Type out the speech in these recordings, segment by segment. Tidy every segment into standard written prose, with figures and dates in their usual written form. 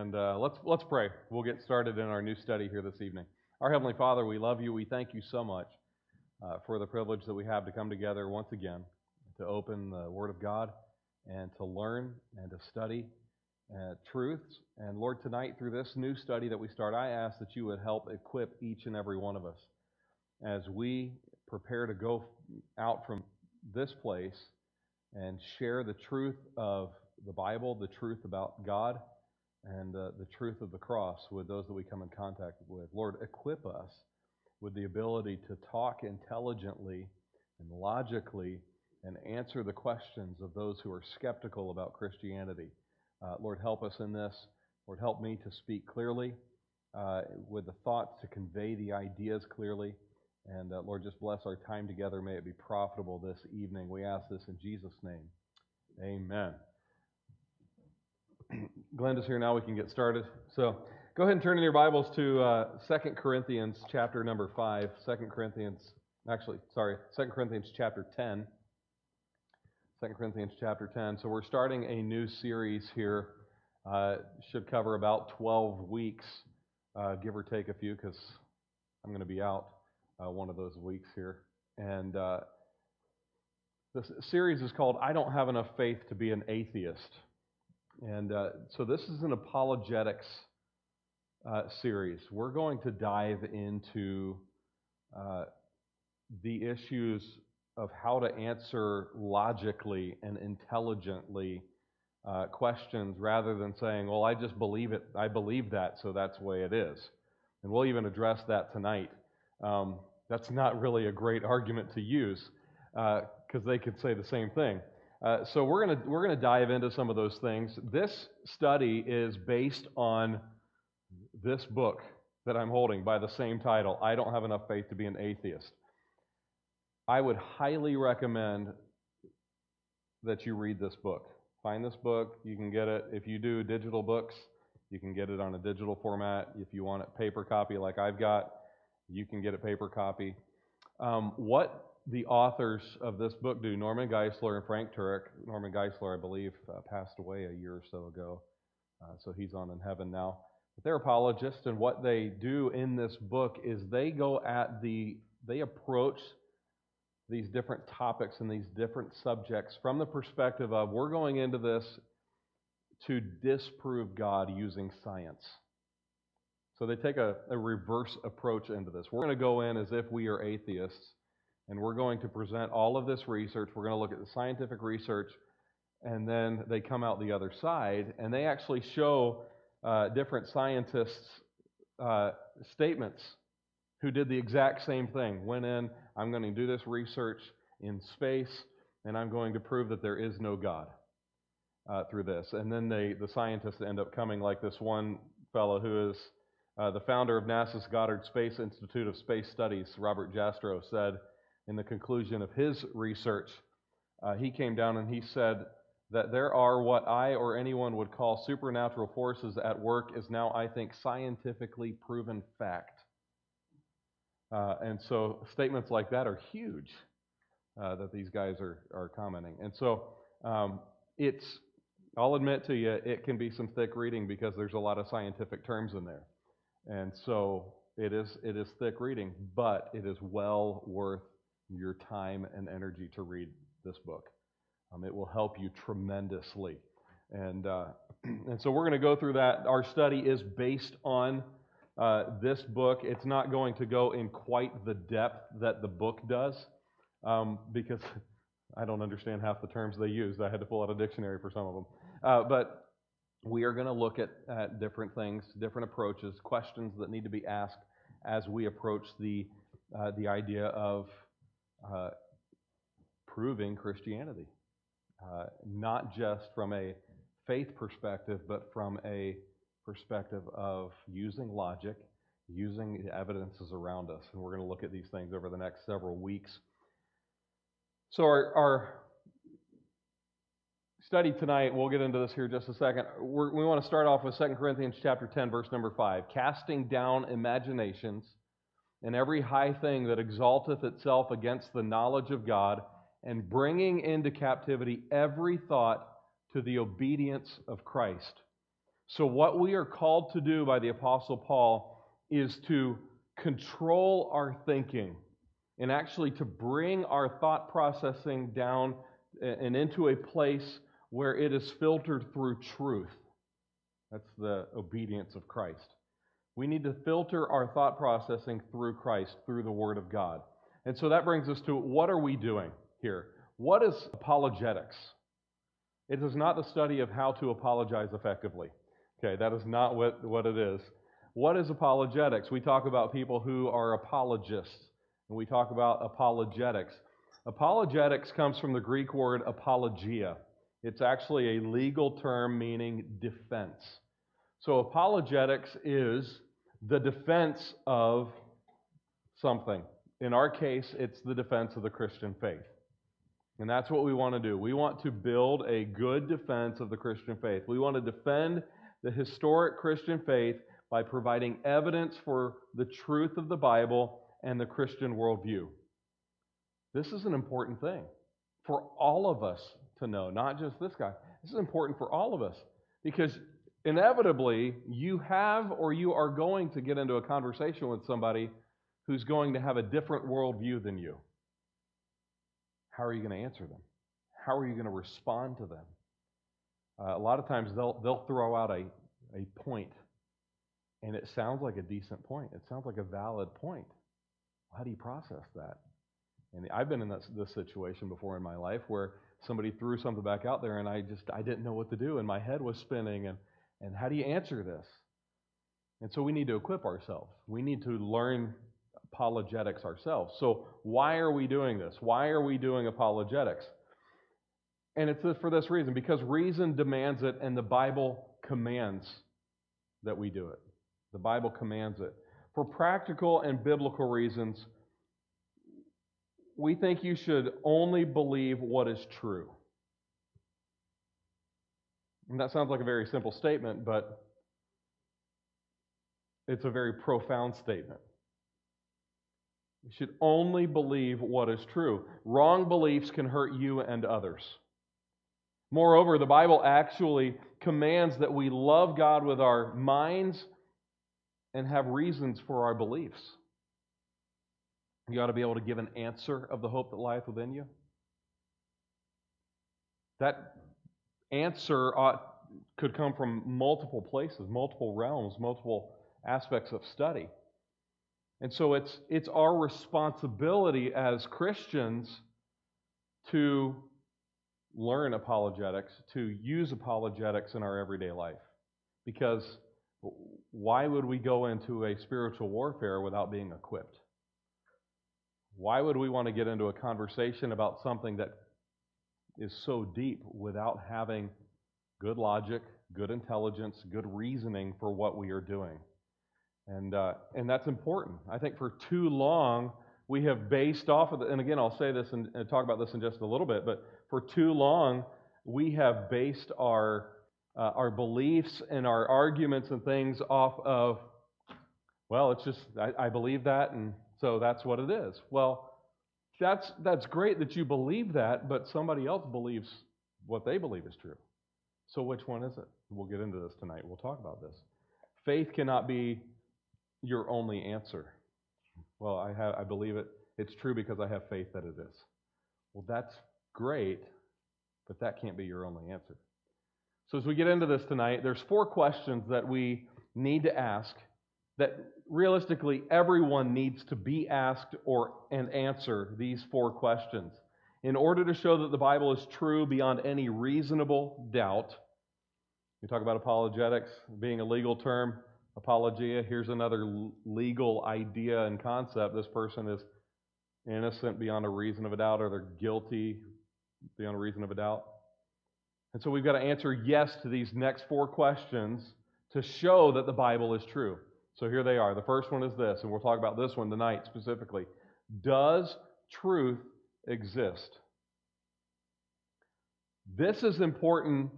And let's pray. We'll get started in our new study here this evening. Our Heavenly Father, we love you. We thank you so much for the privilege that we have to come together once again to open the Word of God and to learn and to study truths. And Lord, tonight through this new study that we start, I ask that you would help equip each and every one of us as we prepare to go out from this place and share the truth of the Bible, the truth about God, and the truth of the cross with those that we come in contact with. Lord, equip us with the ability to talk intelligently and logically and answer the questions of those who are skeptical about Christianity. Lord, help us in this. Lord, help me to speak clearly with the thoughts, to convey the ideas clearly. And Lord, just bless our time together. May it be profitable this evening. We ask this in Jesus' name. Amen. Glenda's here now. We can get started. So go ahead and turn in your Bibles to 2 Corinthians chapter number 5. 2 Corinthians chapter 10. 2 Corinthians chapter 10. So we're starting a new series here. Should cover about 12 weeks, give or take a few, because I'm going to be out one of those weeks here. And this series is called I Don't Have Enough Faith to Be an Atheist. And so this is an apologetics series. We're going to dive into the issues of how to answer logically and intelligently questions rather than saying, well, I just believe it. I believe that, so that's the way it is. And we'll even address that tonight. That's not really a great argument to use because they could say the same thing. So we're gonna dive into some of those things. This study is based on this book that I'm holding by the same title, I Don't Have Enough Faith to Be an Atheist. I would highly recommend that you read this book. Find this book. You can get it. If you do digital books, you can get it on a digital format. If you want it paper copy like I've got, you can get a paper copy. What the authors of this book do, Norman Geisler and Frank Turek. Norman Geisler, I believe, passed away a year or so ago, so he's on in heaven now. But they're apologists, and what they do in this book is they approach these different topics and these different subjects from the perspective of we're going into this to disprove God using science. So they take a reverse approach into this. We're going to go in as if we are atheists, and we're going to present all of this research. We're going to look at the scientific research, and then they come out the other side, and they actually show different scientists' statements who did the exact same thing. Went in, I'm going to do this research in space, and I'm going to prove that there is no God through this. And then the scientists end up coming like this one fellow who is the founder of NASA's Goddard Space Institute of Space Studies, Robert Jastrow, said in the conclusion of his research, he came down and he said that there are what I or anyone would call supernatural forces at work is now, I think, scientifically proven fact. And so statements like that are huge that these guys are commenting. And so I'll admit to you, it can be some thick reading because there's a lot of scientific terms in there. And so it is thick reading, but it is well worth your time and energy to read this book. It will help you tremendously. And so we're going to go through that. Our study is based on this book. It's not going to go in quite the depth that the book does because I don't understand half the terms they use. I had to pull out a dictionary for some of them. But we are going to look at different things, different approaches, questions that need to be asked as we approach the idea of proving Christianity. Not just from a faith perspective, but from a perspective of using logic, using the evidences around us. And we're going to look at these things over the next several weeks. So our study tonight, we'll get into this here in just a second. We want to start off with 2 Corinthians chapter 10, verse number 5. Casting down imaginations and every high thing that exalteth itself against the knowledge of God, and bringing into captivity every thought to the obedience of Christ. So what we are called to do by the Apostle Paul is to control our thinking and actually to bring our thought processing down and into a place where it is filtered through truth. That's the obedience of Christ. We need to filter our thought processing through Christ, through the Word of God. And so that brings us to, what are we doing here? What is apologetics? It is not the study of how to apologize effectively. Okay, that is not what it is. What is apologetics? We talk about people who are apologists, and we talk about apologetics. Apologetics comes from the Greek word apologia. It's actually a legal term meaning defense. So apologetics is the defense of something. In our case, it's the defense of the Christian faith. And that's what we want to do. We want to build a good defense of the Christian faith. We want to defend the historic Christian faith by providing evidence for the truth of the Bible and the Christian worldview. This is an important thing for all of us to know, not just this guy. This is important for all of us because inevitably you have or you are going to get into a conversation with somebody who's going to have a different worldview than you. How are you going to answer them? How are you going to respond to them? A lot of times they'll throw out a point, and it sounds like a decent point. It sounds like a valid point. How do you process that? And I've been in this situation before in my life where somebody threw something back out there, and I didn't know what to do, and my head was spinning, and how do you answer this? And so we need to equip ourselves. We need to learn apologetics ourselves. So why are we doing this? Why are we doing apologetics? And it's for this reason, because reason demands it and the Bible commands that we do it. The Bible commands it. For practical and biblical reasons, we think you should only believe what is true. And that sounds like a very simple statement, but it's a very profound statement. You should only believe what is true. Wrong beliefs can hurt you and others. Moreover, the Bible actually commands that we love God with our minds and have reasons for our beliefs. You ought to be able to give an answer of the hope that lieth within you. That answer could come from multiple places, multiple realms, multiple aspects of study. And so it's our responsibility as Christians to learn apologetics, to use apologetics in our everyday life. Because why would we go into a spiritual warfare without being equipped? Why would we want to get into a conversation about something that is so deep without having good logic, good intelligence, good reasoning for what we are doing? And that's important. I think for too long, we have based off of and again, I'll say this and talk about this in just a little bit, but for too long, we have based our beliefs and our arguments and things off of, well, it's just, I believe that, and so that's what it is. Well, that's great that you believe that, but somebody else believes what they believe is true. So which one is it? We'll get into this tonight. We'll talk about this. Faith cannot be your only answer. Well, I believe it. It's true because I have faith that it is. Well, that's great, but that can't be your only answer. So as we get into this tonight, there's 4 questions that we need to ask that realistically everyone needs to be asked and answer these 4 questions in order to show that the Bible is true beyond any reasonable doubt. We talk about apologetics being a legal term. Apologia, here's another legal idea and concept. This person is innocent beyond a reason of a doubt, or they're guilty beyond a reason of a doubt. And so we've got to answer yes to these next 4 questions to show that the Bible is true. So here they are. The first one is this, and we'll talk about this one tonight specifically. Does truth exist? This is important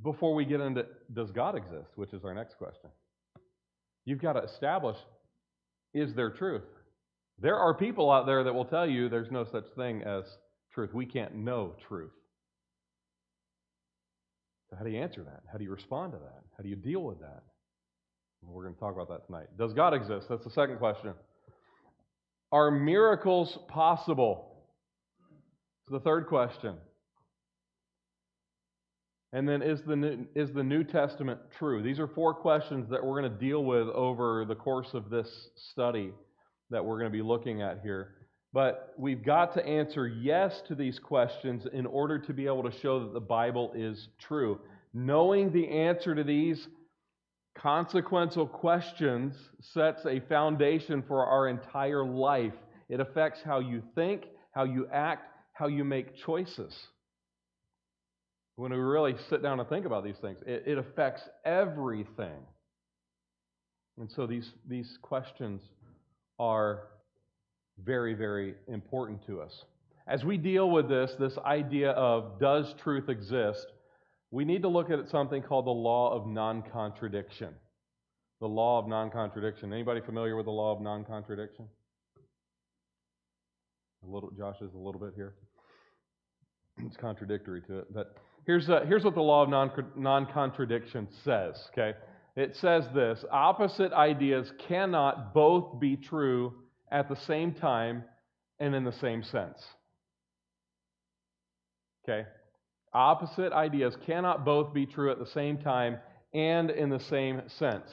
before we get into, does God exist? Which is our next question. You've got to establish, is there truth? There are people out there that will tell you there's no such thing as truth. We can't know truth. So how do you answer that? How do you respond to that? How do you deal with that? We're going to talk about that tonight. Does God exist? That's the second question. Are miracles possible? That's the third question. And then is the New Testament true? These are four questions that we're going to deal with over the course of this study that we're going to be looking at here. But we've got to answer yes to these questions in order to be able to show that the Bible is true. Knowing the answer to these consequential questions sets a foundation for our entire life. It affects how you think, how you act, how you make choices. When we really sit down and think about these things, it affects everything. And so these questions are very, very important to us. As we deal with this idea of does truth exist, we need to look at something called the Law of Non-Contradiction. The Law of Non-Contradiction. Anybody familiar with the Law of Non-Contradiction? Josh is a little bit here. It's contradictory to it, but here's what the Law of Non-Contradiction says, okay? It says this: opposite ideas cannot both be true at the same time and in the same sense. Okay? Opposite ideas cannot both be true at the same time and in the same sense.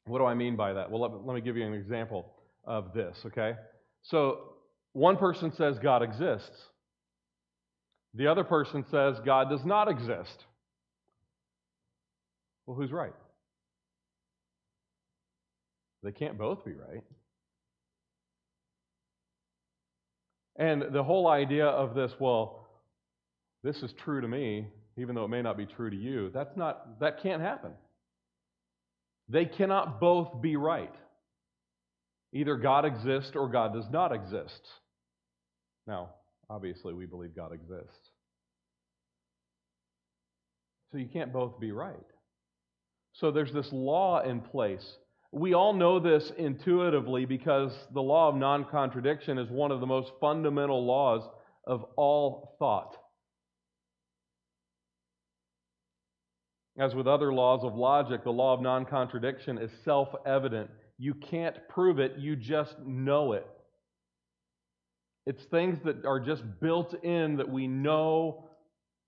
What do I mean by that? Well, let me give you an example of this, okay? So, one person says God exists. The other person says God does not exist. Well, who's right? They can't both be right. And the whole idea of this, well, this is true to me, even though it may not be true to you, that can't happen. They cannot both be right. Either God exists or God does not exist. Now, obviously, we believe God exists. So you can't both be right. So there's this law in place. We all know this intuitively because the law of non-contradiction is one of the most fundamental laws of all thought. As with other laws of logic, the law of non-contradiction is self-evident. You can't prove it, you just know it. It's things that are just built in that we know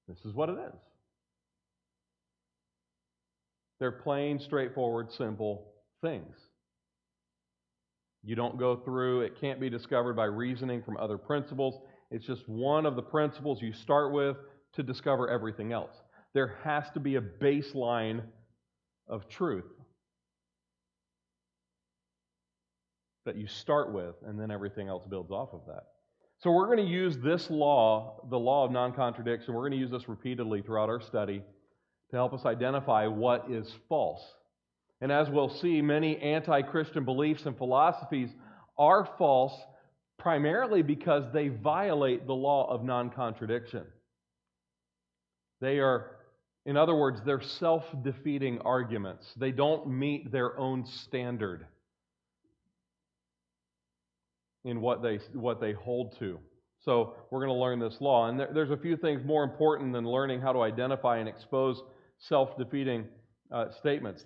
this is what it is. They're plain, straightforward, simple things. You don't go through, it can't be discovered by reasoning from other principles. It's just one of the principles you start with to discover everything else. There has to be a baseline of truth that you start with, and then everything else builds off of that. So we're going to use this law, the law of non-contradiction, we're going to use this repeatedly throughout our study to help us identify what is false. And as we'll see, many anti-Christian beliefs and philosophies are false primarily because they violate the law of non-contradiction. They are, in other words, they're self-defeating arguments. They don't meet their own standard in what they hold to. So we're going to learn this law. And there's a few things more important than learning how to identify and expose self-defeating statements.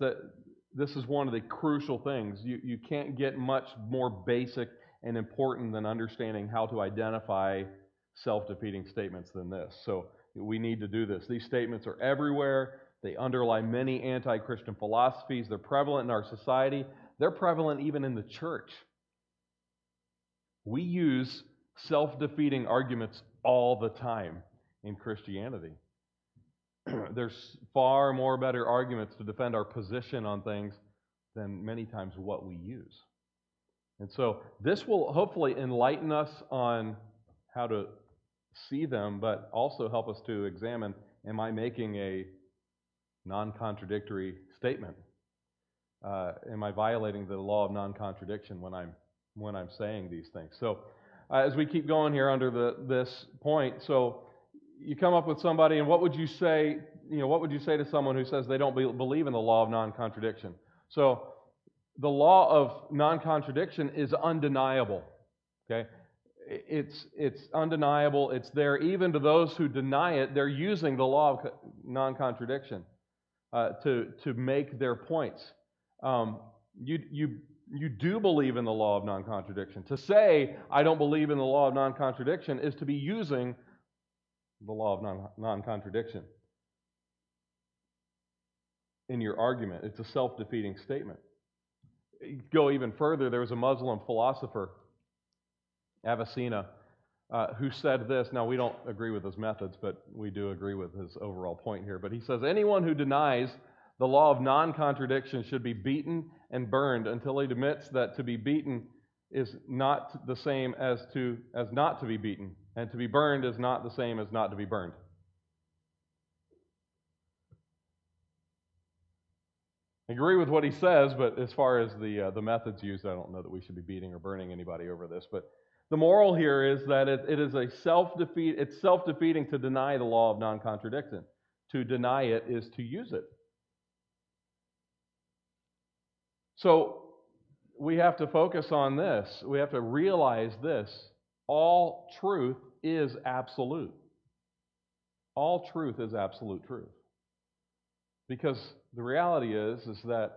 This is one of the crucial things. You can't get much more basic and important than understanding how to identify self-defeating statements than this. So we need to do this. These statements are everywhere. They underlie many anti-Christian philosophies. They're prevalent in our society. They're prevalent even in the church. We use self-defeating arguments all the time in Christianity. There's far more better arguments to defend our position on things than many times what we use. And so this will hopefully enlighten us on how to see them, but also help us to examine, am I making a non-contradictory statement? Am I violating the law of non-contradiction when I'm saying these things? So as we keep going here under this point, so you come up with somebody, and what would you say? What would you say to someone who says they don't believe in the law of non-contradiction? So the law of non-contradiction is undeniable. Okay, It's undeniable. It's there. Even to those who deny it, they're using the law of non-contradiction to make their points. You do believe in the law of non-contradiction. To say, I don't believe in the law of non-contradiction, is to be using the law of non-contradiction in your argument. It's a self-defeating statement. Go even further, there was a Muslim philosopher, Avicenna, who said this. Now, we don't agree with his methods, but we do agree with his overall point here. But he says, anyone who denies the law of non-contradiction should be beaten and burned until he admits that to be beaten is not the same as not to be beaten, and to be burned is not the same as not to be burned. I agree with what he says, but as far as the methods used, I don't know that we should be beating or burning anybody over this. But the moral here is that it is a self-defeat. It's self-defeating to deny the law of non-contradiction. To deny it is to use it. So we have to focus on this. We have to realize this. All truth is absolute. All truth is absolute truth. Because the reality is that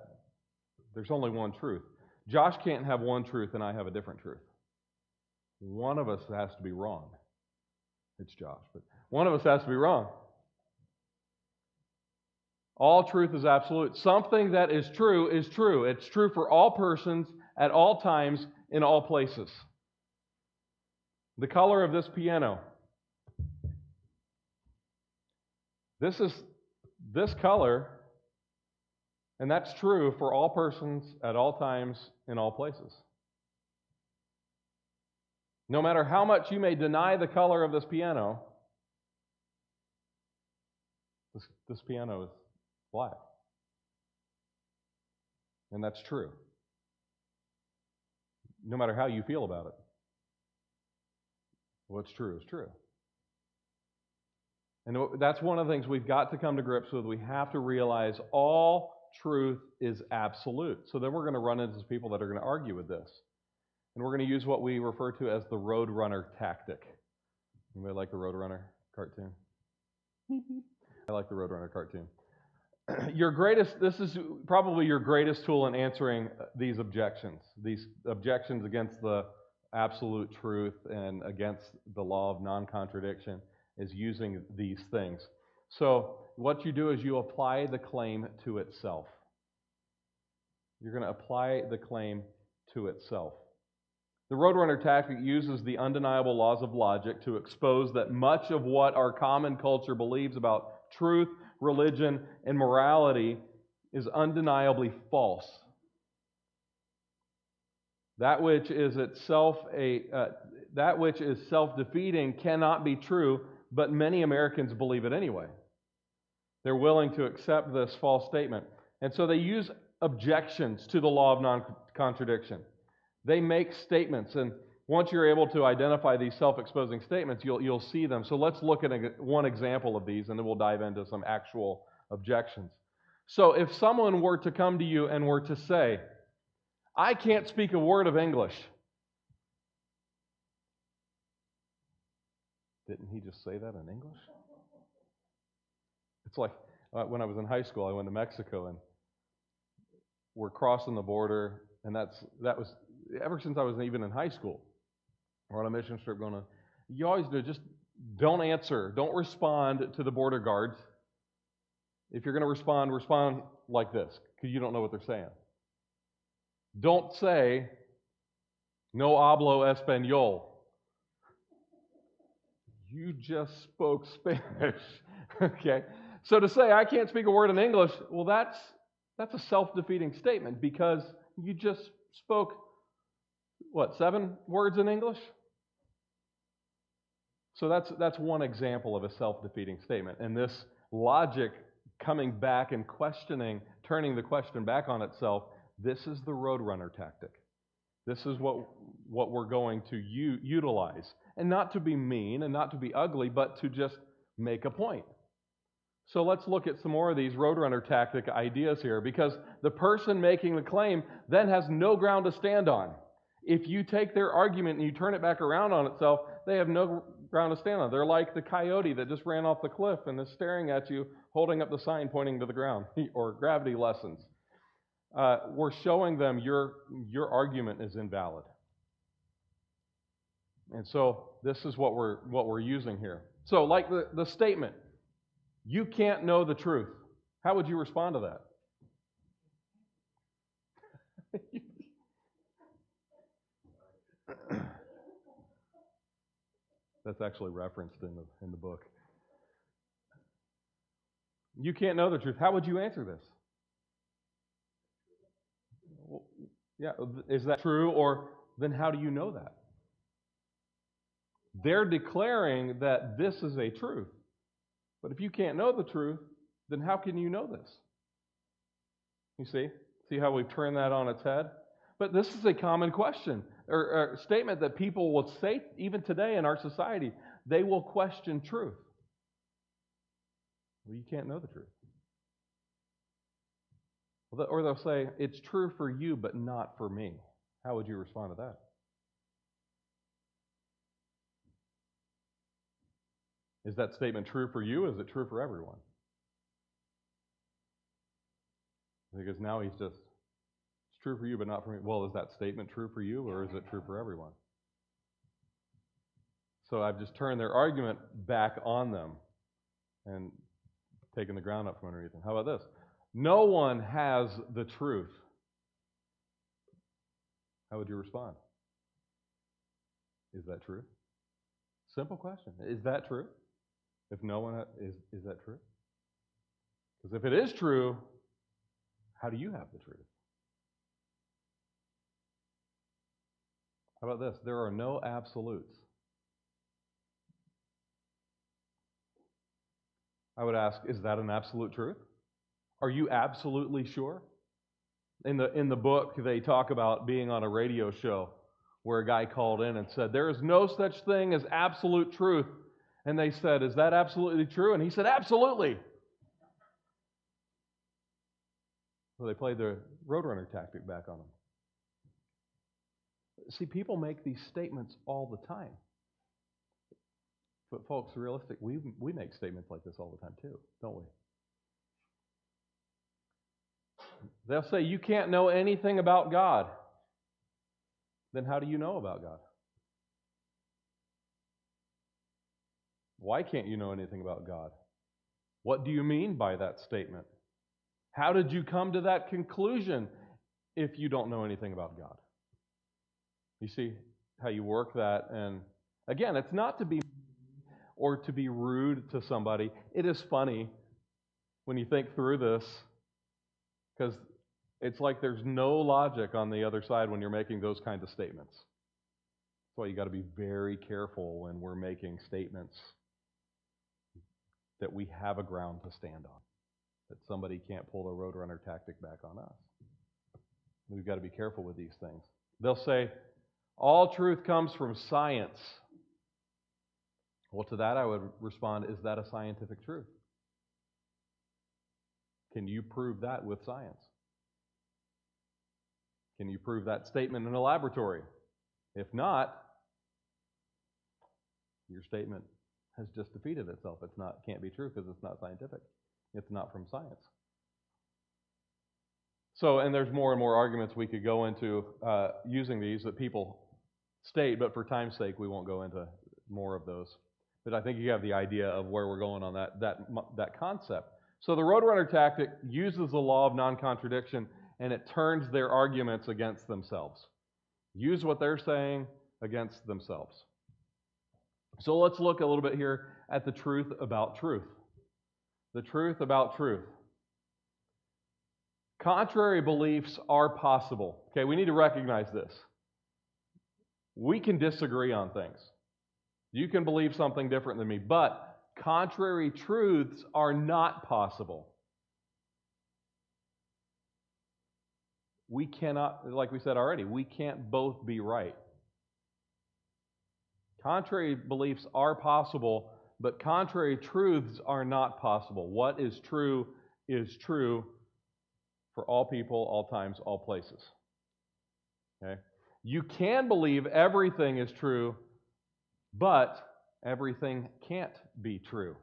there's only one truth. Josh can't have one truth and I have a different truth. One of us has to be wrong. It's Josh, but one of us has to be wrong. All truth is absolute. Something that is true is true. It's true for all persons, at all times, in all places. The color of this piano. This is this color, and that's true for all persons, at all times, in all places. No matter how much you may deny the color of this piano, this piano is black. And that's true. No matter how you feel about it. What's true is true. And that's one of the things we've got to come to grips with. We have to realize all truth is absolute. So then we're going to run into people that are going to argue with this. And we're going to use what we refer to as the Roadrunner tactic. Anybody like the Roadrunner cartoon? I like the Roadrunner cartoon. This is probably your greatest tool in answering these objections against the absolute truth and against the law of non-contradiction, is using these things. So what you do is you apply the claim to itself. You're going to apply the claim to itself. The Roadrunner tactic uses the undeniable laws of logic to expose that much of what our common culture believes about truth, religion, and morality is undeniably false. That which is self-defeating cannot be true, but many Americans believe it anyway. They're willing to accept this false statement. And so they use objections to the law of non-contradiction. They make statements, and once you're able to identify these self-exposing statements, you'll see them. So let's look at one example of these, and then we'll dive into some actual objections. So if someone were to come to you and were to say, I can't speak a word of English. Didn't he just say that in English? It's like when I was in high school, I went to Mexico, and we're crossing the border, and that was ever since I was even in high school. We're on a mission trip going to, you always do, just don't answer, don't respond to the border guards. If you're going to respond like this, because you don't know what they're saying. Don't say, no hablo español. You just spoke Spanish. Okay? So to say, I can't speak a word in English, well, that's a self-defeating statement, because you just spoke, 7 words in English? So that's one example of a self-defeating statement. And this logic coming back and questioning, turning the question back on itself, this is the Roadrunner tactic. This is what we're going to utilize. And not to be mean and not to be ugly, but to just make a point. So let's look at some more of these Roadrunner tactic ideas here, because the person making the claim then has no ground to stand on. If you take their argument and you turn it back around on itself, they have no ground to stand on. They're like the coyote that just ran off the cliff and is staring at you, holding up the sign pointing to the ground, or gravity lessons. We're showing them your argument is invalid. And so this is what we're using here. So like the statement, you can't know the truth. How would you respond to that? That's actually referenced in the book. You can't know the truth. How would you answer this? Well, yeah, is that true? Or then how do you know that? They're declaring that this is a truth. But if you can't know the truth, then how can you know this? You see? See how we've turned that on its head? But this is a common question, or a statement that people will say even today in our society. They will question truth. Well, you can't know the truth. Or they'll say, it's true for you, but not for me. How would you respond to that? Is that statement true for you? Is it true for everyone? Because now he's just, it's true for you, but not for me. Well, is that statement true for you, or is it true for everyone? So I've just turned their argument back on them and taken the ground up from underneath them. How about this? No one has the truth. How would you respond? Is that true? Simple question. Is that true? If no one is that true? Because if it is true, how do you have the truth? How about this? There are no absolutes. I would ask, is that an absolute truth? Are you absolutely sure? In the book, they talk about being on a radio show where a guy called in and said, there is no such thing as absolute truth. And they said, is that absolutely true? And he said, absolutely. So they played the Roadrunner tactic back on him. See, people make these statements all the time. But folks, realistic, we make statements like this all the time too, don't we? They'll say, you can't know anything about God. Then how do you know about God? Why can't you know anything about God? What do you mean by that statement? How did you come to that conclusion if you don't know anything about God? You see how you work that? And again, it's not to be or to be rude to somebody. It is funny when you think through this, because it's like there's no logic on the other side when you're making those kinds of statements. That's why you got to be very careful when we're making statements that we have a ground to stand on, that somebody can't pull the Roadrunner tactic back on us. We've got to be careful with these things. They'll say, all truth comes from science. Well, to that I would respond, is that a scientific truth? Can you prove that with science? Can you prove that statement in a laboratory? If not, your statement has just defeated itself. Can't be true because it's not scientific. It's not from science. So, and there's more and more arguments we could go into using these that people state, but for time's sake, we won't go into more of those. But I think you have the idea of where we're going on that concept. So the Roadrunner tactic uses the law of non-contradiction, and it turns their arguments against themselves. Use what they're saying against themselves. So let's look a little bit here at the truth about truth. The truth about truth. Contrary beliefs are possible. Okay, we need to recognize this. We can disagree on things. You can believe something different than me, but contrary truths are not possible. We cannot, like we said already, we can't both be right. Contrary beliefs are possible, but contrary truths are not possible. What is true for all people, all times, all places. Okay? You can believe everything is true, but everything can't be true.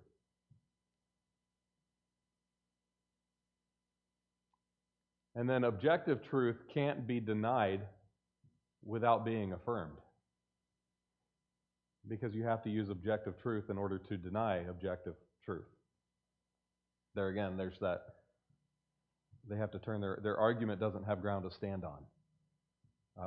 And then objective truth can't be denied without being affirmed. Because you have to use objective truth in order to deny objective truth. There again, there's that. They have to turn their argument doesn't have ground to stand on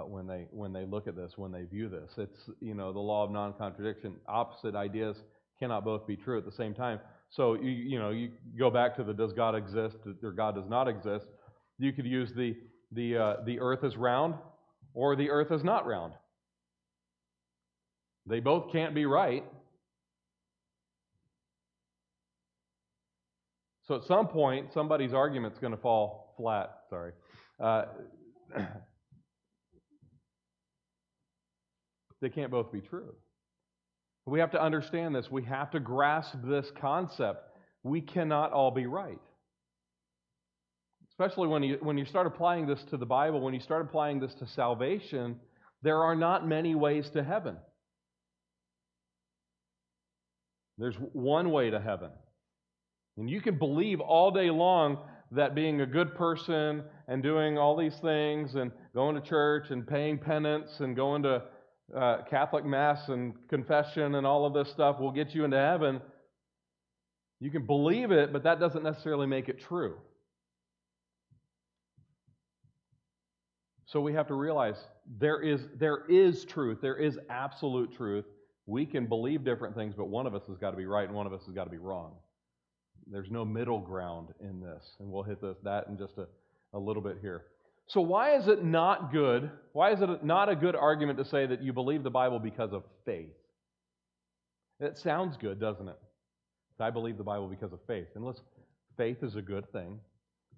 when they look at this, when they view this. It's, the law of non-contradiction. Opposite ideas cannot both be true at the same time. So you go back to the does God exist or God does not exist. You could use the earth is round or the earth is not round. They both can't be right. So at some point, somebody's argument's going to fall flat. Sorry. They can't both be true. We have to understand this. We have to grasp this concept. We cannot all be right. Especially when you start applying this to the Bible, when you start applying this to salvation, there are not many ways to heaven. There's one way to heaven. And you can believe all day long that being a good person and doing all these things and going to church and paying penance and going to Catholic Mass and confession and all of this stuff will get you into heaven. You can believe it, but that doesn't necessarily make it true. So we have to realize there is truth. There is absolute truth. We can believe different things, but one of us has got to be right and one of us has got to be wrong. There's no middle ground in this, and we'll hit that in just a little bit here. So why is it not good? Why is it not a good argument to say that you believe the Bible because of faith? It sounds good, doesn't it? I believe the Bible because of faith. And listen, faith is a good thing.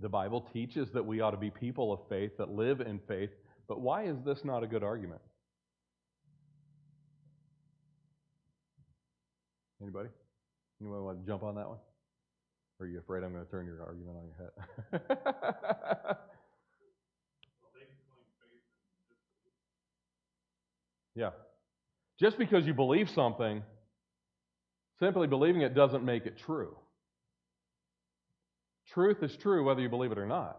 The Bible teaches that we ought to be people of faith, that live in faith. But why is this not a good argument? Anybody? Anyone want to jump on that one? Or are you afraid I'm going to turn your argument on your head? Yeah. Just because you believe something, simply believing it doesn't make it true. Truth is true whether you believe it or not.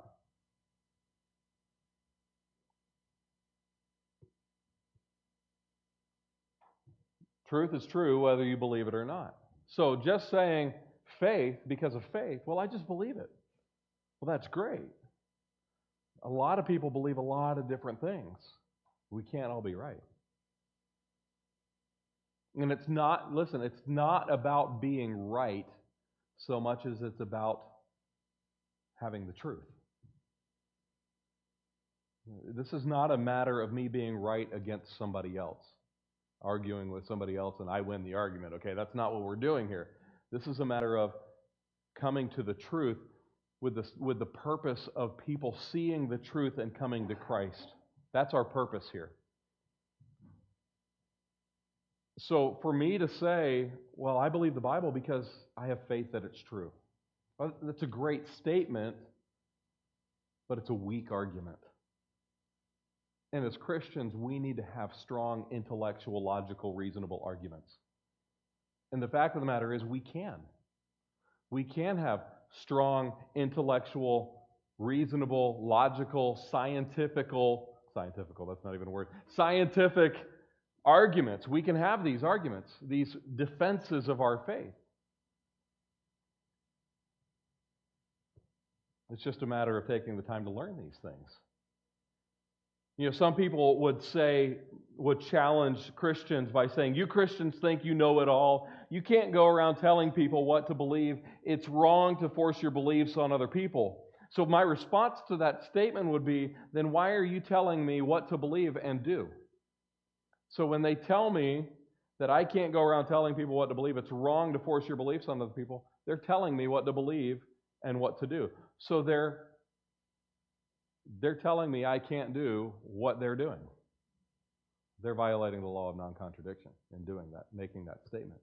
Truth is true whether you believe it or not. So just saying faith because of faith, well, I just believe it. Well, that's great. A lot of people believe a lot of different things. We can't all be right. And it's not about being right so much as it's about having the truth. This is not a matter of me being right against somebody else, arguing with somebody else and I win the argument. Okay, that's not what we're doing here. This is a matter of coming to the truth with the purpose of people seeing the truth and coming to Christ. That's our purpose here. So for me to say, well, I believe the Bible because I have faith that it's true. Well, that's a great statement, but it's a weak argument. And as Christians, we need to have strong intellectual, logical, reasonable arguments. And the fact of the matter is we can. We can have strong intellectual, reasonable, logical, scientific, that's not even a word, scientific arguments. We can have these arguments, these defenses of our faith. It's just a matter of taking the time to learn these things. Some people would challenge Christians by saying, you Christians think you know it all. You can't go around telling people what to believe. It's wrong to force your beliefs on other people. So my response to that statement would be, then why are you telling me what to believe and do? So when they tell me that I can't go around telling people what to believe, it's wrong to force your beliefs on other people, they're telling me what to believe and what to do. So they're telling me I can't do what they're doing. They're violating the law of non-contradiction in doing that, making that statement.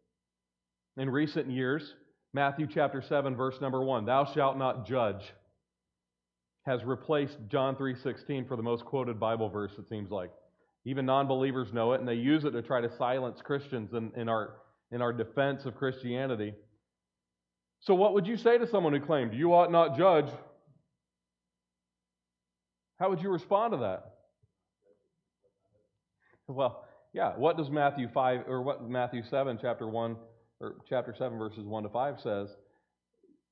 In recent years, Matthew chapter 7, verse number 1, thou shalt not judge, has replaced John 3:16 for the most quoted Bible verse, it seems like. Even non-believers know it, and they use it to try to silence Christians in our defense of Christianity. So what would you say to someone who claimed, you ought not judge? How would you respond to that? Well, yeah, what does Matthew 5 or what Matthew 7 chapter 1 or chapter 7 verses 1 to 5 says?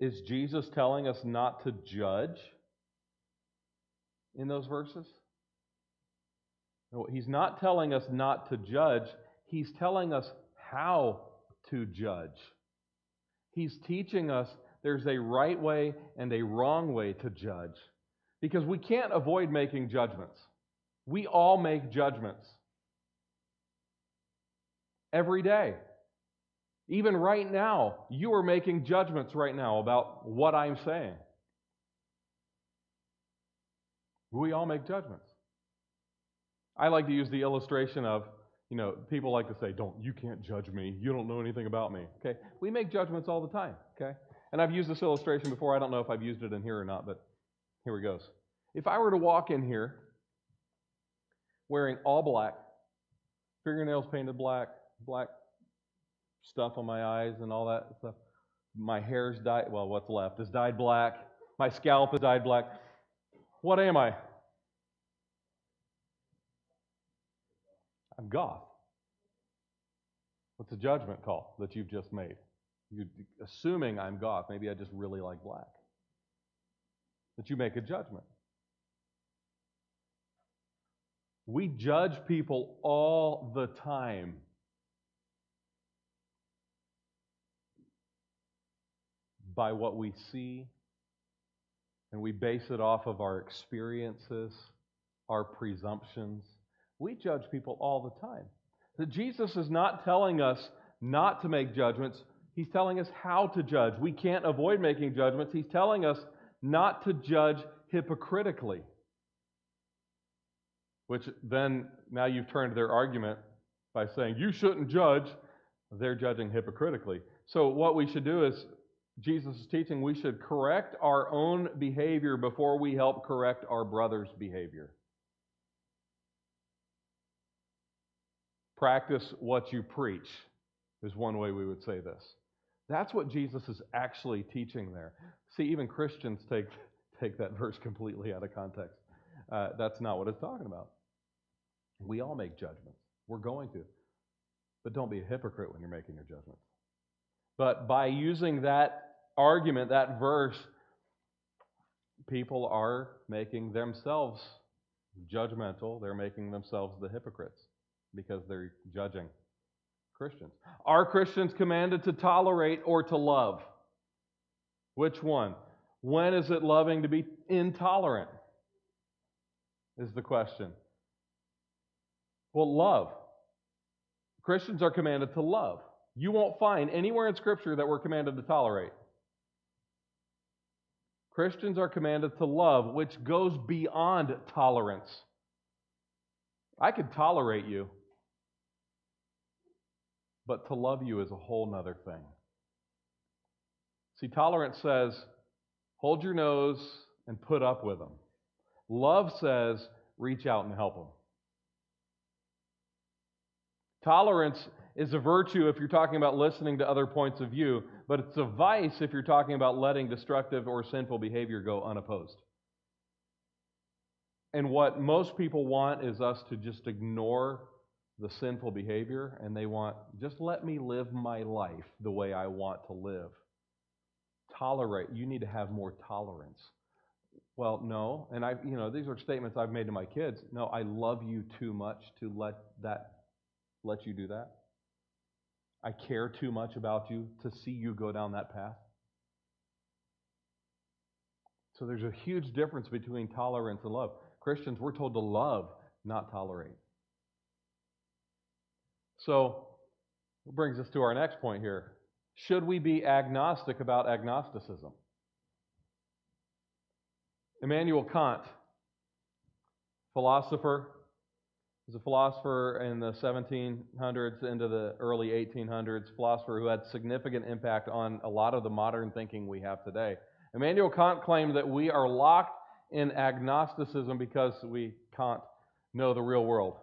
Is Jesus telling us not to judge in those verses? No, he's not telling us not to judge. He's telling us how to judge. He's teaching us there's a right way and a wrong way to judge. Because we can't avoid making judgments. We all make judgments. Every day. Even right now, you are making judgments right now about what I'm saying. We all make judgments. I like to use the illustration of, people like to say, you can't judge me. You don't know anything about me. Okay? We make judgments all the time. Okay? And I've used this illustration before. I don't know if I've used it in here or not, but here it goes. If I were to walk in here wearing all black, fingernails painted black, black stuff on my eyes and all that stuff, my hair's dyed, well, what's left is dyed black, my scalp is dyed black, what am I? I'm goth. What's a judgment call that you've just made? You're assuming I'm goth. Maybe I just really like black. That you make a judgment. We judge people all the time. By what we see, and we base it off of our experiences, our presumptions. We judge people all the time. That Jesus is not telling us not to make judgments. He's telling us how to judge. We can't avoid making judgments. He's telling us not to judge hypocritically. Which then, now you've turned their argument by saying, you shouldn't judge. They're judging hypocritically. So what we should do is, Jesus is teaching we should correct our own behavior before we help correct our brother's behavior. Practice what you preach is one way we would say this. That's what Jesus is actually teaching there. See, even Christians take that verse completely out of context. That's not what it's talking about. We all make judgments. We're going to. But don't be a hypocrite when you're making your judgments. But by using that argument, that verse, people are making themselves judgmental. They're making themselves the hypocrites because they're judging Christians. Are Christians commanded to tolerate or to love? Which one? When is it loving to be intolerant? Is the question. Well, love. Christians are commanded to love. You won't find anywhere in Scripture that we're commanded to tolerate. Christians are commanded to love, which goes beyond tolerance. I could tolerate you, but to love you is a whole nother thing. See, tolerance says, hold your nose and put up with them. Love says, reach out and help them. Tolerance is a virtue if you're talking about listening to other points of view, but it's a vice if you're talking about letting destructive or sinful behavior go unopposed. And what most people want is us to just ignore the sinful behavior, and they want, just let me live my life the way I want to live. Tolerate. You need to have more tolerance. Well, no, and these are statements I've made to my kids. No, I love you too much to let you do that. I care too much about you to see you go down that path. So there's a huge difference between tolerance and love. Christians, we're told to love, not tolerate. So, it brings us to our next point here. Should we be agnostic about agnosticism? Immanuel Kant, philosopher, was a philosopher in the 1700s into the early 1800s, philosopher who had significant impact on a lot of the modern thinking we have today. Immanuel Kant claimed that we are locked in agnosticism because we can't know the real world.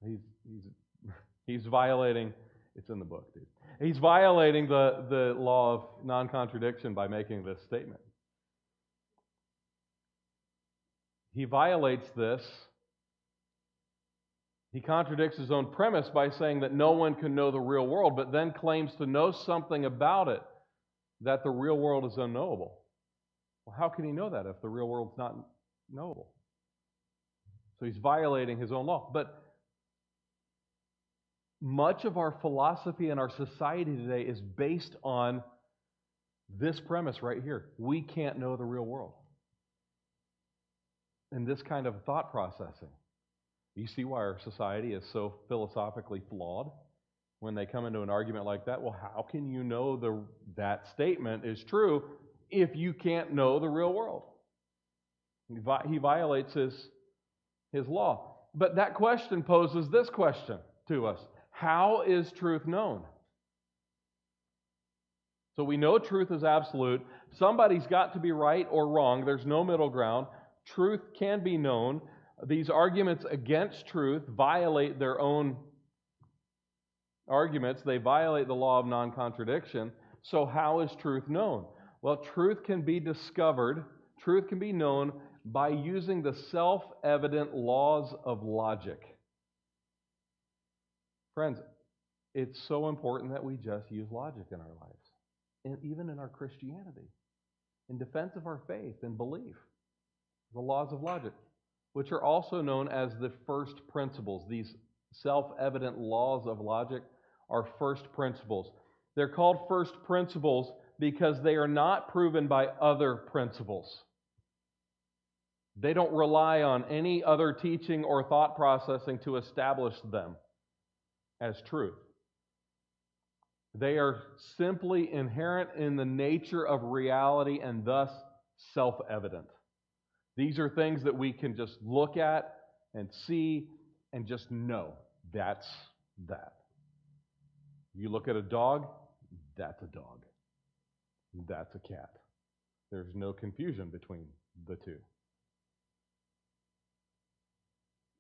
He's he's violating. It's in the book, dude. He's violating the law of non-contradiction by making this statement. He violates this. He contradicts his own premise by saying that no one can know the real world, but then claims to know something about it, that the real world is unknowable. Well, how can he know that if the real world's not knowable? So he's violating his own law. But much of our philosophy and our society today is based on this premise right here. We can't know the real world. And this kind of thought processing. You see why our society is so philosophically flawed when they come into an argument like that? Well, how can you know that statement is true if you can't know the real world? He violates his law. But that question poses this question to us. How is truth known? So we know truth is absolute. Somebody's got to be right or wrong. There's no middle ground. Truth can be known. These arguments against truth violate their own arguments. They violate the law of non-contradiction. So how is truth known? Well, truth can be discovered, truth can be known by using the self-evident laws of logic. Friends, it's so important that we just use logic in our lives, and even in our Christianity, in defense of our faith and belief. The laws of logic, which are also known as the first principles. These self-evident laws of logic are first principles. They're called first principles because they are not proven by other principles. They don't rely on any other teaching or thought processing to establish them as truth. They are simply inherent in the nature of reality and thus self-evident. These are things that we can just look at and see and just know. That's that. You look at a dog, that's a dog. That's a cat. There's no confusion between the two.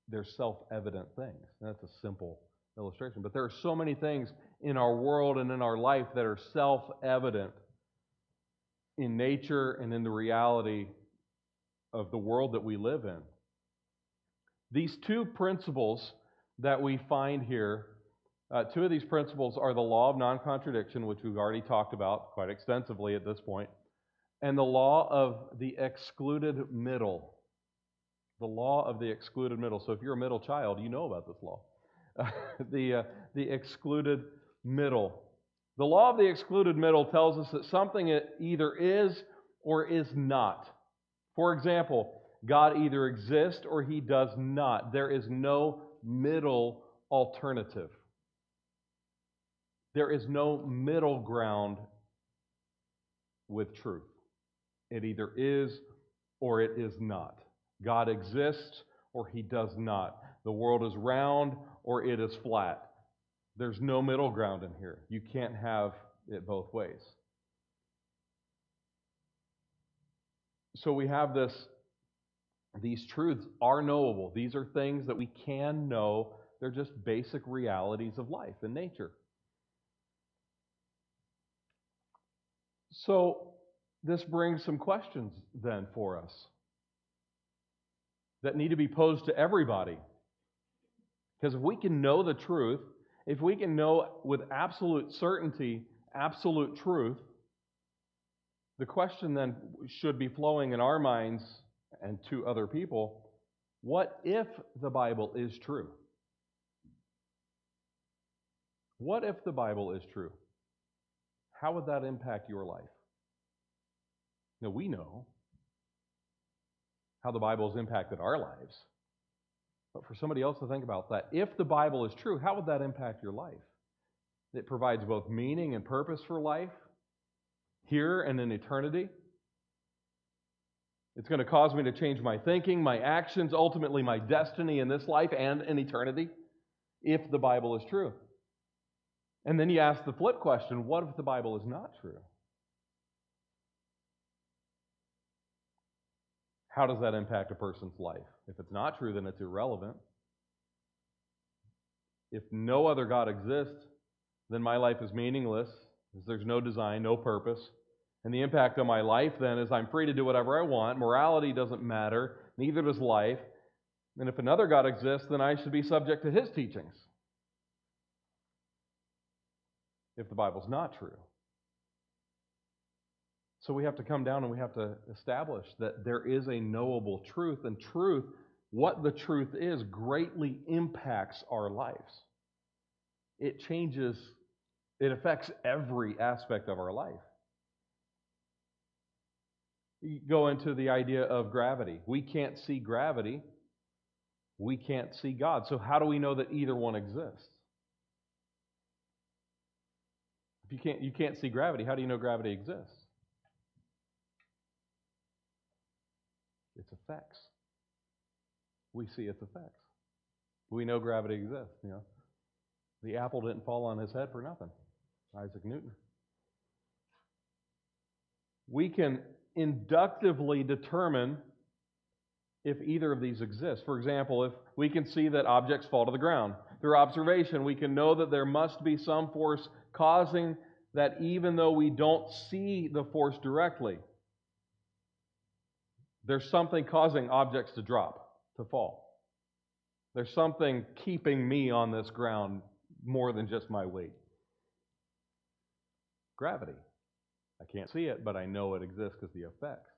They're self-evident things. That's a simple illustration. But there are so many things in our world and in our life that are self-evident in nature and in the reality of the world that we live in. These two principles that we find here, two of these principles are the law of non-contradiction, which we've already talked about quite extensively at this point, and the law of the excluded middle. The law of the excluded middle. So if you're a middle child, you know about this law. The excluded middle. The law of the excluded middle tells us that something either is or is not. For example, God either exists or He does not. There is no middle alternative. There is no middle ground with truth. It either is or it is not. God exists or He does not. The world is round or it is flat. There's no middle ground in here. You can't have it both ways. So we have these truths are knowable. These are things that we can know. They're just basic realities of life and nature. So this brings some questions then for us that need to be posed to everybody. Because if we can know the truth, if we can know with absolute certainty, absolute truth, the question then should be flowing in our minds and to other people, what if the Bible is true? What if the Bible is true? How would that impact your life? Now, we know how the Bible has impacted our lives. But for somebody else to think about that, if the Bible is true, how would that impact your life? It provides both meaning and purpose for life, here and in eternity. It's going to cause me to change my thinking, my actions, ultimately my destiny in this life and in eternity, if the Bible is true. And then you ask the flip question, what if the Bible is not true? How does that impact a person's life? If it's not true, then it's irrelevant. If no other God exists, then my life is meaningless, because there's no design, no purpose. And the impact on my life then is I'm free to do whatever I want. Morality doesn't matter, neither does life. And if another God exists, then I should be subject to his teachings. If the Bible's not true. So we have to come down and we have to establish that there is a knowable truth, and truth, what the truth is, greatly impacts our lives. It changes, it affects every aspect of our life. You go into the idea of gravity. We can't see gravity. We can't see God. So how do we know that either one exists? If you can't see gravity, how do you know gravity exists? Its effects. We see its effects. We know gravity exists. The apple didn't fall on his head for nothing. Isaac Newton. We can inductively determine if either of these exist. For example, if we can see that objects fall to the ground. Through observation, we can know that there must be some force causing that, even though we don't see the force directly. There's something causing objects to drop, to fall. There's something keeping me on this ground more than just my weight. Gravity. I can't see it, but I know it exists because of the effects.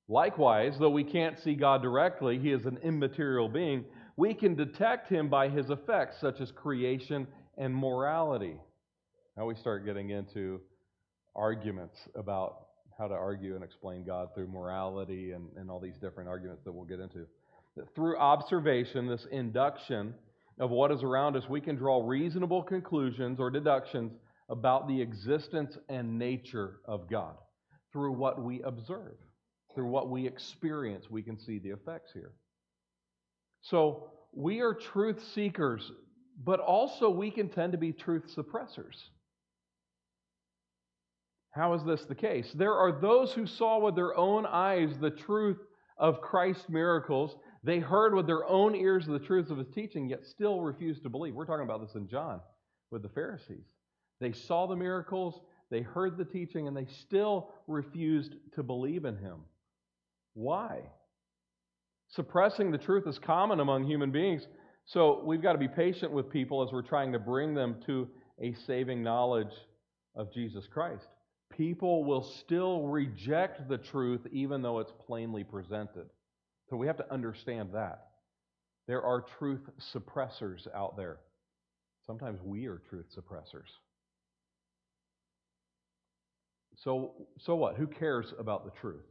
Likewise, though we can't see God directly, he is an immaterial being, we can detect him by his effects, such as creation and morality. Now we start getting into arguments about how to argue and explain God through morality and all these different arguments that we'll get into. Through observation, this induction of what is around us, we can draw reasonable conclusions or deductions about the existence and nature of God. Through what we observe, through what we experience, we can see the effects here. So we are truth seekers, but also we can tend to be truth suppressors. How is this the case? There are those who saw with their own eyes the truth of Christ's miracles. They heard with their own ears the truth of his teaching, yet still refused to believe. We're talking about this in John with the Pharisees. They saw the miracles, they heard the teaching, and they still refused to believe in him. Why? Suppressing the truth is common among human beings, so we've got to be patient with people as we're trying to bring them to a saving knowledge of Jesus Christ. People will still reject the truth even though it's plainly presented. So we have to understand that. There are truth suppressors out there. Sometimes we are truth suppressors. So what? Who cares about the truth?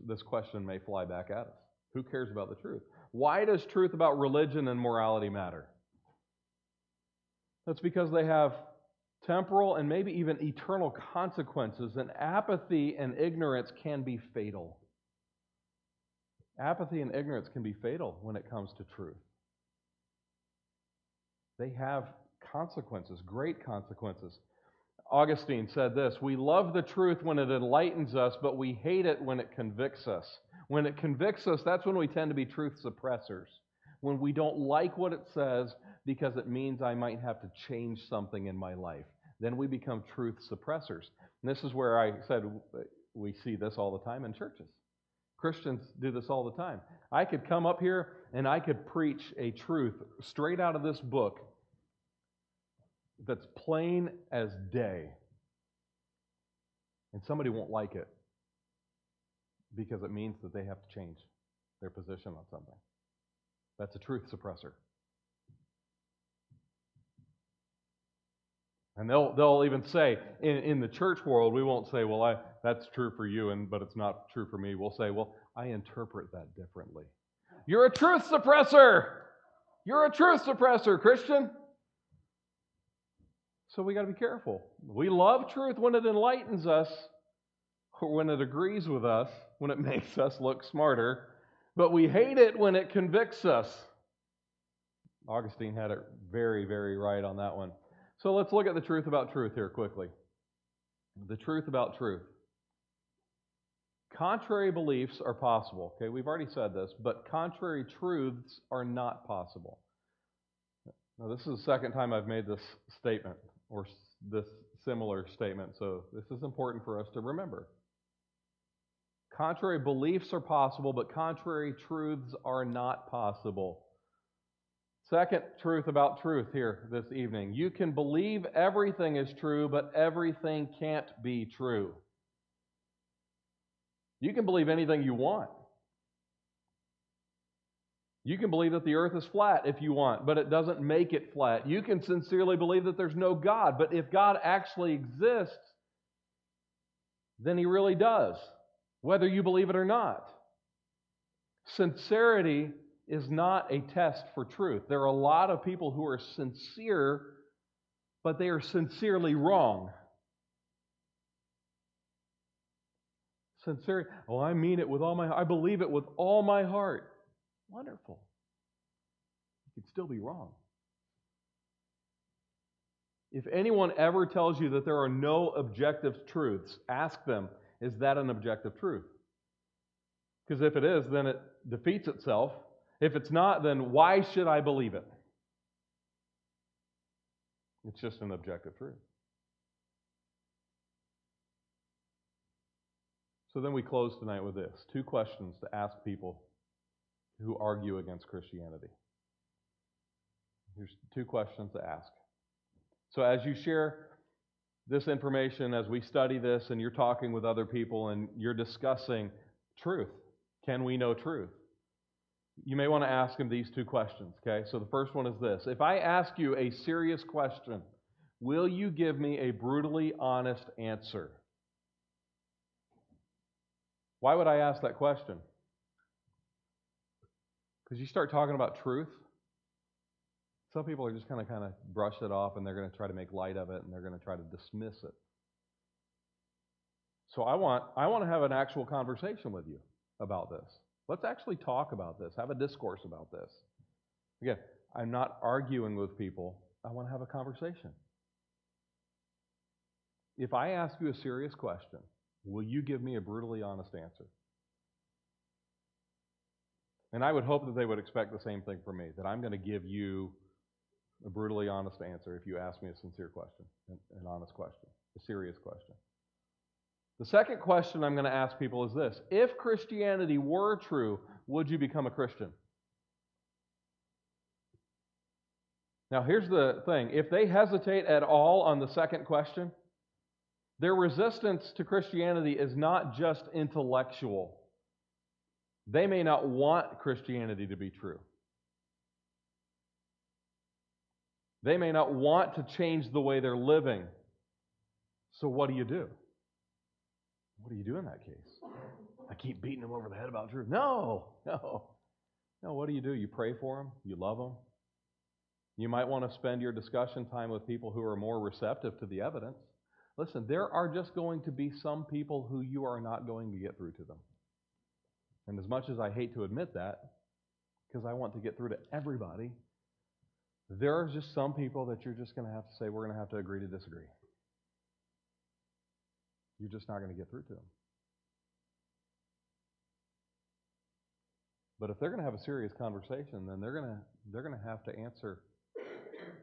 This question may fly back at us. Who cares about the truth? Why does truth about religion and morality matter? That's because they have temporal and maybe even eternal consequences, and apathy and ignorance can be fatal. Apathy and ignorance can be fatal when it comes to truth. They have consequences, great consequences. Augustine said this: we love the truth when it enlightens us, but we hate it when it convicts us. When it convicts us, that's when we tend to be truth suppressors. When we don't like what it says because it means I might have to change something in my life, then we become truth suppressors. And this is where I said we see this all the time in churches. Christians do this all the time. I could come up here and I could preach a truth straight out of this book that's plain as day. And somebody won't like it because it means that they have to change their position on something. That's a truth suppressor. And they'll even say, in the church world, we won't say, well, that's true for you, but it's not true for me. We'll say, well, I interpret that differently. You're a truth suppressor! You're a truth suppressor, Christian! So we got to be careful. We love truth when it enlightens us, or when it agrees with us, when it makes us look smarter, but we hate it when it convicts us. Augustine had it very, very right on that one. So let's look at the truth about truth here quickly. The truth about truth. Contrary beliefs are possible. Okay, we've already said this, but contrary truths are not possible. Now, this is the second time I've made this statement, or this similar statement, so this is important for us to remember. Contrary beliefs are possible, but contrary truths are not possible. Second truth about truth here this evening. You can believe everything is true, but everything can't be true. You can believe anything you want. You can believe that the earth is flat if you want, but it doesn't make it flat. You can sincerely believe that there's no God, but if God actually exists, then He really does, whether you believe it or not. Sincerity is not a test for truth. There are a lot of people who are sincere, but they are sincerely wrong. Sincerity, oh, I mean it with all my heart. I believe it with all my heart. Wonderful. You could still be wrong. If anyone ever tells you that there are no objective truths, ask them, is that an objective truth? Because if it is, then it defeats itself. If it's not, then why should I believe it? It's just an objective truth. So then we close tonight with this. 2 questions to ask people who argue against Christianity. Here's 2 questions to ask. So as you share this information, as we study this, and you're talking with other people and you're discussing truth, can we know truth? You may want to ask them these 2 questions, okay? So the first one is this. If I ask you a serious question, will you give me a brutally honest answer? Why would I ask that question? Because you start talking about truth, some people are just going to kind of brush it off, and they're going to try to make light of it, and they're going to try to dismiss it. So I want to have an actual conversation with you about this. Let's actually talk about this, have a discourse about this. Again, I'm not arguing with people. I want to have a conversation. If I ask you a serious question, will you give me a brutally honest answer? And I would hope that they would expect the same thing from me, that I'm going to give you a brutally honest answer if you ask me a sincere question, an honest question, a serious question. The second question I'm going to ask people is this. If Christianity were true, would you become a Christian? Now, here's the thing. If they hesitate at all on the second question, their resistance to Christianity is not just intellectual. They may not want Christianity to be true. They may not want to change the way they're living. So what do you do? What do you do in that case? I keep beating them over the head about truth. No. What do? You pray for them. You love them. You might want to spend your discussion time with people who are more receptive to the evidence. Listen, there are just going to be some people who you are not going to get through to them. And as much as I hate to admit that, because I want to get through to everybody, there are just some people that you're just going to have to say, we're going to have to agree to disagree. You're just not going to get through to them. But if they're going to have a serious conversation, then they're going to have to answer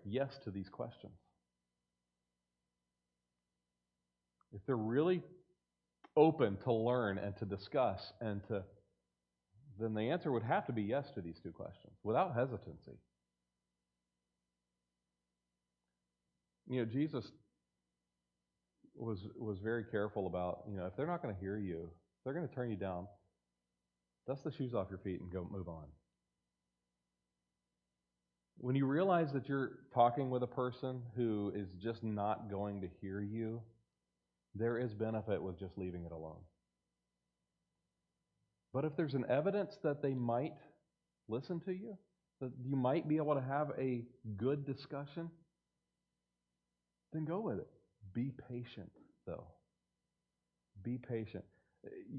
yes to these questions. If they're really open to learn and to discuss then the answer would have to be yes to these 2 questions without hesitancy. Jesus was very careful about, if they're not going to hear you, if they're going to turn you down, dust the shoes off your feet and go move on. When you realize that you're talking with a person who is just not going to hear you, there is benefit with just leaving it alone. But if there's an evidence that they might listen to you, that you might be able to have a good discussion, then go with it. Be patient, though. Be patient.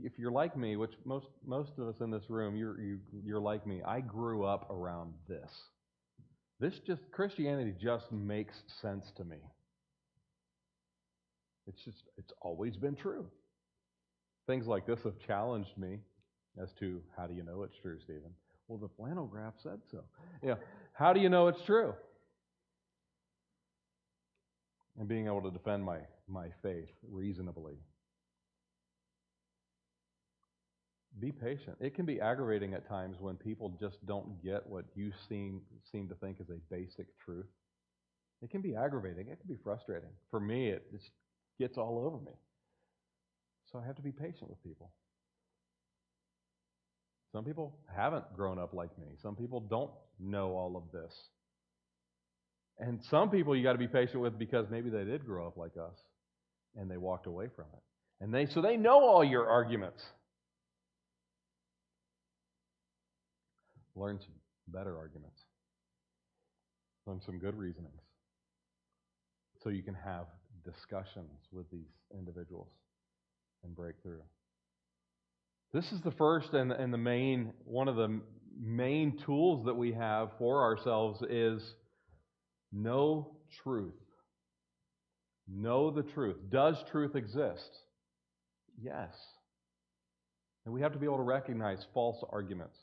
If you're like me, which most of us in this room, you're like me. I grew up around this. Christianity just makes sense to me. It's always been true. Things like this have challenged me as to, how do you know it's true, Stephen? Well, the flannel graph said so. How do you know it's true? and being able to defend my faith reasonably. Be patient. It can be aggravating at times when people just don't get what you seem to think is a basic truth. It can be aggravating. It can be frustrating. For me, it just gets all over me. So I have to be patient with people. Some people haven't grown up like me. Some people don't know all of this. And some people you got to be patient with because maybe they did grow up like us and they walked away from it. And so they know all your arguments. Learn some better arguments. Learn some good reasonings. So you can have discussions with these individuals and break through. This is the first and the main, one of the main tools that we have for ourselves is know truth. Know the truth. Does truth exist? Yes. And we have to be able to recognize false arguments,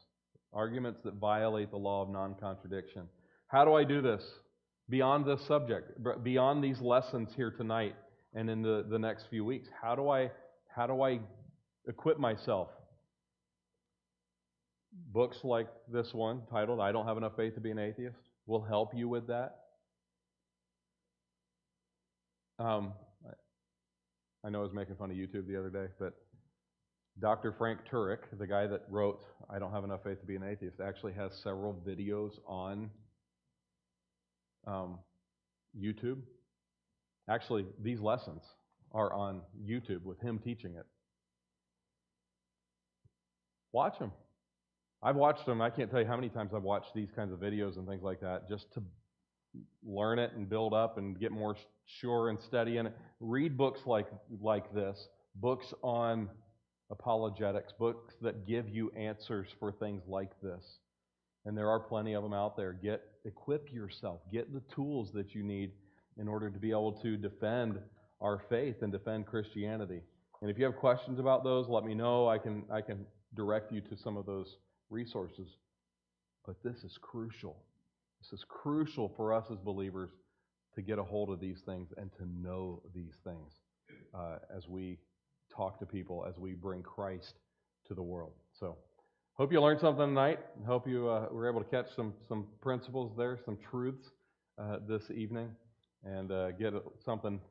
arguments that violate the law of non-contradiction. How do I do this? Beyond this subject, beyond these lessons here tonight and in the next few weeks, how do I equip myself? Books like this one, titled I Don't Have Enough Faith to Be an Atheist, will help you with that. I know I was making fun of YouTube the other day, but Dr. Frank Turek, the guy that wrote I Don't Have Enough Faith to Be an Atheist, actually has several videos on YouTube. Actually, these lessons are on YouTube with him teaching it. Watch them. I've watched them. I can't tell you how many times I've watched these kinds of videos and things like that just to learn it and build up and get more sure and steady in it. Read books like this, books on apologetics, books that give you answers for things like this. And there are plenty of them out there. Equip yourself. Get the tools that you need in order to be able to defend our faith and defend Christianity. And if you have questions about those, let me know. I can direct you to some of those resources. But this is crucial. This is crucial for us as believers to get a hold of these things and to know these things as we talk to people, as we bring Christ to the world. So, hope you learned something tonight. Hope you were able to catch some principles there, some truths this evening, and get something